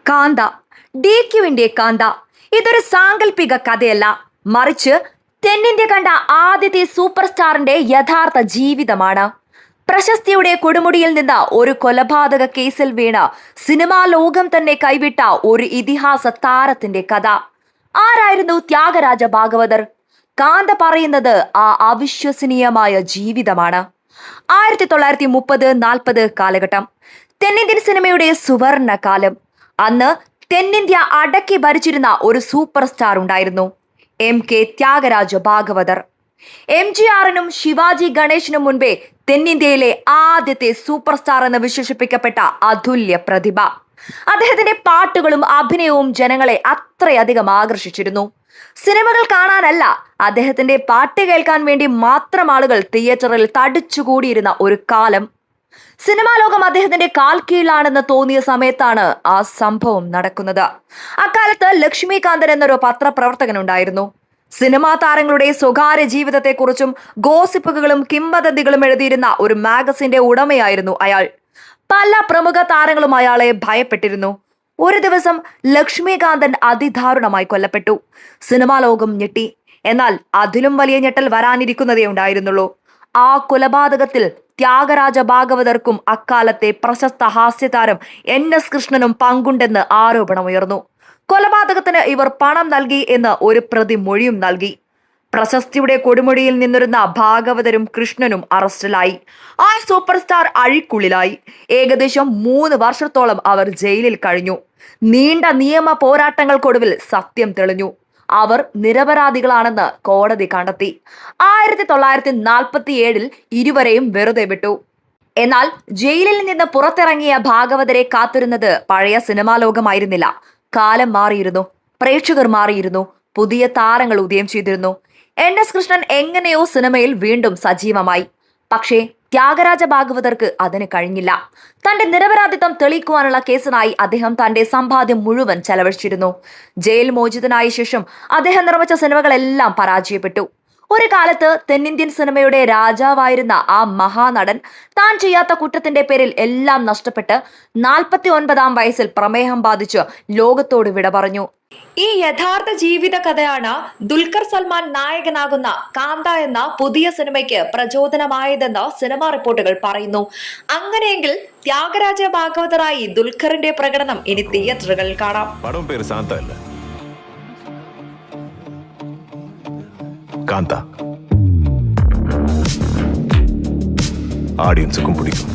കാന്ത, DQവിന്റെ കാന്ത. ഇതൊരു സാങ്കല്പിക കഥയല്ല, മറിച്ച് തെന്നിന്ത്യ കണ്ട ആദ്യത്തെ സൂപ്പർ സ്റ്റാറിന്റെ യഥാർത്ഥ ജീവിതമാണ്. പ്രശസ്തിയുടെ കൊടുമുടിയിൽ നിന്ന് ഒരു കൊലപാതക കേസിൽ വീണ സിനിമാ ലോകം തന്നെ കൈവിട്ട ഒരു ഇതിഹാസ താരത്തിന്റെ കഥ. ആരായിരുന്നു ത്യാഗരാജ ഭാഗവതർ? കാന്ത പറയുന്നത് ആ അവിശ്വസനീയമായ ജീവിതമാണ്. 1930-40 കാലഘട്ടം തെന്നിന്ത്യൻ സിനിമയുടെ സുവർണ കാലം. അന്ന് തെന്നിന്ത്യ അടക്കി ഭരിച്ചിരുന്ന ഒരു സൂപ്പർ സ്റ്റാർ ഉണ്ടായിരുന്നു, MK ത്യാഗരാജ ഭാഗവതർ. MGRനും ശിവാജി ഗണേശനും മുൻപേ തെന്നിന്ത്യയിലെ ആദ്യത്തെ സൂപ്പർ സ്റ്റാർ എന്ന് വിശേഷിപ്പിക്കപ്പെട്ട അതുല്യ പ്രതിഭ. അദ്ദേഹത്തിന്റെ പാട്ടുകളും അഭിനയവും ജനങ്ങളെ അത്രയധികം ആകർഷിച്ചിരുന്നു. സിനിമകൾ കാണാനല്ല, അദ്ദേഹത്തിന്റെ പാട്ട് കേൾക്കാൻ വേണ്ടി മാത്രം ആളുകൾ തിയേറ്ററിൽ തടിച്ചുകൂടിയിരുന്ന ഒരു കാലം. സിനിമാ ലോകം അദ്ദേഹത്തിന്റെ കാൽ കീഴിലാണെന്ന് തോന്നിയ സമയത്താണ് ആ സംഭവം നടക്കുന്നത്. അക്കാലത്ത് ലക്ഷ്മികാന്തൻ എന്നൊരു പത്രപ്രവർത്തകൻ ഉണ്ടായിരുന്നു. സിനിമാ താരങ്ങളുടെ സ്വകാര്യ ജീവിതത്തെക്കുറിച്ചും ഗോസിപ്പുകളും കിംവദന്തികളും എഴുതിയിരുന്ന ഒരു മാഗസിന്റെ ഉടമയായിരുന്നു അയാൾ. പല പ്രമുഖ താരങ്ങളും അയാളെ ഭയപ്പെട്ടിരുന്നു. ഒരു ദിവസം ലക്ഷ്മികാന്തൻ അതിദാരുണമായി കൊല്ലപ്പെട്ടു. സിനിമാ ലോകം ഞെട്ടി. എന്നാൽ അതിലും വലിയ ഞെട്ടൽ വരാനിരിക്കുന്നതേ ഉണ്ടായിരുന്നുള്ളൂ. ആ കൊലപാതകത്തിൽ ത്യാഗരാജ ഭാഗവതർക്കും അക്കാലത്തെ പ്രശസ്ത ഹാസ്യതാരം NS കൃഷ്ണനും പങ്കുണ്ടെന്ന് ആരോപണമുയർന്നു. കൊലപാതകത്തിന് ഇവർ പണം നൽകി എന്ന് ഒരു പ്രതി മൊഴിയും നൽകി. പ്രശസ്തിയുടെ കൊടുമുടിയിൽ നിന്നിരുന്ന ഭാഗവതരും കൃഷ്ണനും അറസ്റ്റിലായി. ആ സൂപ്പർ സ്റ്റാർ അഴിക്കുള്ളിലായി. ഏകദേശം 3 വർഷത്തോളം അവർ ജയിലിൽ കഴിഞ്ഞു. നീണ്ട നിയമ പോരാട്ടങ്ങൾക്കൊടുവിൽ സത്യം തെളിഞ്ഞു. അവർ നിരപരാധികളാണെന്ന് കോടതി കണ്ടെത്തി. 1947 ഇരുവരെയും വെറുതെ വിട്ടു. എന്നാൽ ജയിലിൽ നിന്ന് പുറത്തിറങ്ങിയ ഭാഗവതരെ കാത്തിരുന്നത് പഴയ സിനിമാ ലോകമായിരുന്നില്ല. കാലം മാറിയിരുന്നു, പ്രേക്ഷകർ മാറിയിരുന്നു, പുതിയ താരങ്ങൾ ഉദയം ചെയ്തിരുന്നു. NS കൃഷ്ണൻ എങ്ങനെയോ സിനിമയിൽ വീണ്ടും സജീവമായി. പക്ഷേ ത്യാഗരാജ ഭാഗവതർക്ക് അതിന് കഴിഞ്ഞില്ല. തന്റെ നിരപരാധിത്വം തെളിയിക്കുവാനുള്ള കേസിനായി അദ്ദേഹം തന്റെ സമ്പാദ്യം മുഴുവൻ ചെലവഴിച്ചിരുന്നു. ജയിൽ മോചിതനായ ശേഷം അദ്ദേഹം നിർമ്മിച്ച സിനിമകളെല്ലാം പരാജയപ്പെട്ടു. ഒരു കാലത്ത് തെന്നിന്ത്യൻ സിനിമയുടെ രാജാവായിരുന്ന ആ മഹാനടൻ താൻ ചെയ്യാത്ത കുറ്റത്തിന്റെ പേരിൽ എല്ലാം നഷ്ടപ്പെട്ട് 49-ാം വയസ്സിൽ പ്രമേഹം ബാധിച്ച് ലോകത്തോട് വിട പറഞ്ഞു. ഈ യഥാർത്ഥ ജീവിത കഥയാണ് ദുൽഖർ സൽമാൻ നായകനാകുന്ന കാന്ത എന്ന പുതിയ സിനിമയ്ക്ക് പ്രചോദനമായതെന്ന് സിനിമാ റിപ്പോർട്ടുകൾ പറയുന്നു. അങ്ങനെയെങ്കിൽ ത്യാഗരാജ ഭാഗവതറായി ദുൽഖറിന്റെ പ്രകടനം ഇനി തിയേറ്ററുകളിൽ കാണാം. കാന്ത ആഡിയൻസുക്കും പിടിക്കും.